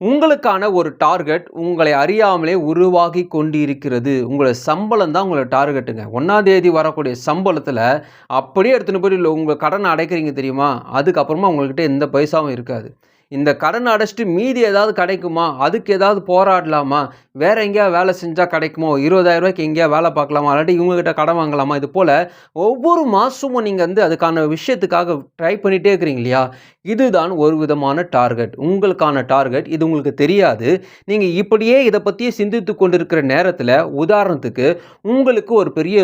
உங்களுக்கான ஒரு டார்கெட் உங்களை அறியாமலே உருவாகி கொண்டிருக்கிறது. உங்களோட சம்பளம் தான் உங்களோட டார்கெட்டுங்க. 1ஆம் தேதி வரக்கூடிய சம்பளத்தில அப்படியே எடுத்துன்னு போய் உங்க கடன அடைக்கிறீங்க தெரியுமா? அதுக்கப்புறமா உங்கள்கிட்ட எந்த பைசாவும் இருக்காது. இந்த கடன அடைச்சுட்டு மீதி ஏதாவது கிடைக்குமா? அதுக்கு ஏதாவது போராடலாமா? வேற எங்கேயாவது வேலை செஞ்சா கிடைக்குமோ? ரூ. 20,000க்கு எங்கேயாவது வேலை பார்க்கலாமா? இல்லாட்டி இவங்ககிட்ட கடன் வாங்கலாமா? இது போல ஒவ்வொரு மாசமும் நீங்க அதுக்கான விஷயத்துக்காக ட்ரை பண்ணிட்டே இருக்கிறீங்க இல்லையா? இதுதான் ஒரு விதமான டார்கெட். உங்களுக்கான டார்கெட். இது உங்களுக்கு தெரியாது. நீங்க இப்படியே இத பத்தியே சிந்தித்துக் கொண்டிருக்கிற நேரத்தில, உதாரணத்துக்கு உங்களுக்கு ஒரு பெரிய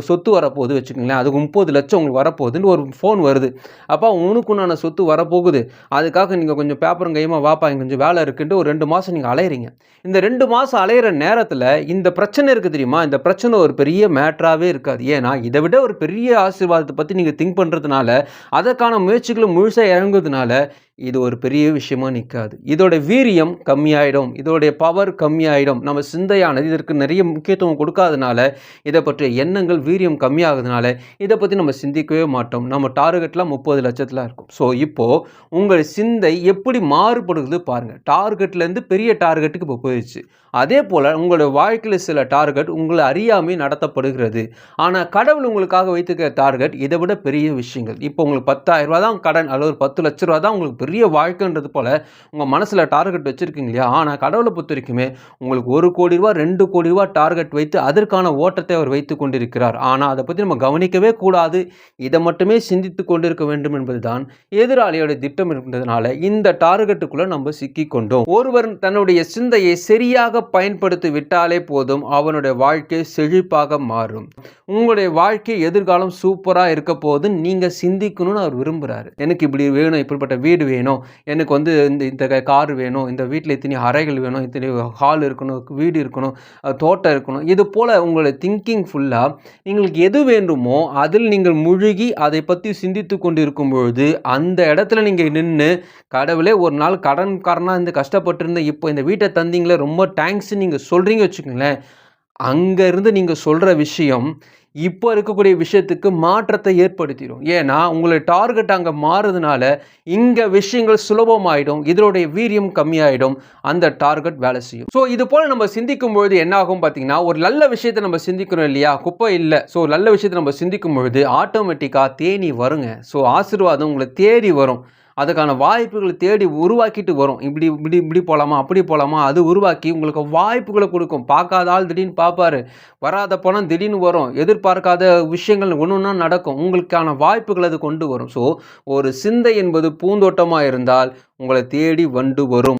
சொத்து வரப்போகுது வச்சுக்கங்களேன். அதுக்கு 30,00,000 உங்களுக்கு வரப்போகுதுன்னு ஒரு ஃபோன் வருது. அப்பா உனக்குண்டான சொத்து வரப்போகுது. அதுக்காக நீங்க கொஞ்சம் பேப்பரும் கையுமா வாப்பா இங்க கொஞ்சம் வேலை இருக்குன்ட்டு ஒரு 2 மாசம் நீங்க அலையறீங்க. இந்த 2 மாசம் அலையிற நேரத்தில இந்த பிரச்சனை இருக்கு தெரியுமா? இந்த பிரச்சனை ஒரு பெரிய மேட்டராவே இருக்காது. ஏன்னா, இத விட ஒரு பெரிய ஆசீர்வாதத்த பத்தி நீங்க திங்க் பண்றதுனால, அதற்கான முயற்சிகள முழுசா இறங்குவதனால, இது ஒரு பெரிய விஷயமா நிக்காது. இதோட வீரியம் கம்மியாயிடும். இதோடைய பவர் கம்மியாயிடும். நம்ம சிந்தையானது இதற்கு நிறைய முக்கியத்துவம் கொடுக்காதனால, இத பற்றிய எண்ணங்கள் வீரியம் கம்மியாகுதுனால, இத பத்தி நம்ம சிந்திக்கவே மாட்டோம். நம்ம டார்கெட்லாம் 30,00,000ல இருக்கும். ஸோ, இப்போ உங்கள் சிந்தை எப்படி மாறுபடுது பாருங்க. டார்கெட்லேருந்து பெரிய டார்கெட்டுக்கு இப்போ போயிருச்சு. அதே போல உங்களுடைய வாழ்க்கையில சில டார்கெட் உங்கள அறியாமயே நடத்தப்படுகிறது. ஆனா, கடவுள் உங்களுக்காக வைத்திருக்கிற டார்கெட் இத விட பெரிய விஷயங்கள். இப்போ உங்களுக்கு ரூ. 10,000 தான் கடன் அல்லது ஒரு ரூ. 10,00,000 தான் உங்களுக்கு பெரிய வாழ்க்கைன்றது போல உங்க மனசுல டார்கெட் வச்சிருக்கீங்க இல்லையா? ஆனா, கடவுளை பொறுத்தவரைக்குமே உங்களுக்கு ரூ. 1,00,00,000 ரூ. 2,00,00,000 டார்கெட் வைத்து அதற்கான ஓட்டத்தை அவர் வைத்துக் கொண்டிருக்கிறார். ஆனா, அத பத்தி நம்ம கவனிக்கவே கூடாது. இத மட்டுமே சிந்தித்துக் கொண்டிருக்க வேண்டும் என்பதுதான் எதிராளியோட திட்டம் இருந்ததுனால இந்த டார்கெட்டுக்குள்ள நம்ம சிக்கிக் கொண்டோம். ஒருவர் தன்னுடைய சிந்தையை சரியாக பயன்படுத்தி விட்டாலே போதும் அவனுடைய வாழ்க்கை செழிப்பாக மாறும். உங்களுடைய வாழ்க்கை எதிர்காலம் சூப்பரா இருக்க போதுன்னு நீங்க சிந்திக்கணும்னு அவர் விரும்புறாரு. எனக்கு இப்படி வேணும், இப்படிப்பட்ட வீடு வேணும், எனக்கு இந்த இந்த கார் வேணும், இந்த வீட்டில் இத்தனை அறைகள் வேணும், இத்தனை ஹால் இருக்கணும், வீடு இருக்கணும், தோட்டம் இருக்கணும். இது போல உங்களுடைய திங்கிங் ஃபுல்லா உங்களுக்கு எது வேண்டுமோ அதில் நீங்கள் முழுகி அதை பற்றி சிந்தித்து கொண்டிருக்கும் பொழுது அந்த இடத்துல நீங்க நின்று கடவுளே ஒரு நாள் கடன்காரனா இருந்து கஷ்டப்பட்டிருந்த இப்போ இந்த வீட்டை தந்தீங்களே ரொம்ப தேங்க்ஸ் நீங்க சொல்றீங்க வச்சுக்கோங்களேன். அங்க இருந்து நீங்க சொல்ற விஷயம் இப்போ இருக்கக்கூடிய விஷயத்துக்கு மாற்றத்தை ஏற்படுத்திடும். ஏன்னா உங்களுடைய டார்கெட் அங்கே மாறுறதுனால இங்கே விஷயங்கள் சுலபமாயிடும், இதனுடைய வீரியம் கம்மியாயிடும், அந்த டார்கெட் வேலை செய்யும். ஸோ இது போல் நம்ம சிந்திக்கும் பொழுது என்ன ஆகும் பார்த்தீங்கன்னா, ஒரு நல்ல விஷயத்தை நம்ம சிந்திக்கிறோம் இல்லையா, குப்பை இல்லை. ஸோ நல்ல விஷயத்தை நம்ம சிந்திக்கும் பொழுது ஆட்டோமேட்டிக்காக தேனி வருங்க. ஸோ ஆசீர்வாதம் உங்களை தேடி வரும். அதுக்கான வாய்ப்புகளை தேடி உருவாக்கிட்டு வரும். இப்படி இப்படி இப்படி போகலாமா, அப்படி போகலாமா, அது உருவாக்கி உங்களுக்கு வாய்ப்புகளை கொடுக்கும். பார்க்காத ஆள் திடீர்னு பார்ப்பாரு, வராத பணம் திடீர்னு வரும், எதிர்பார்க்காத விஷயங்கள் ஒன்று ஒன்றா நடக்கும், உங்களுக்கான வாய்ப்புகள் அது கொண்டு வரும். ஸோ ஒரு சிந்தை என்பது பூந்தோட்டமாக இருந்தால் உங்களை தேடி வண்டு வரும்.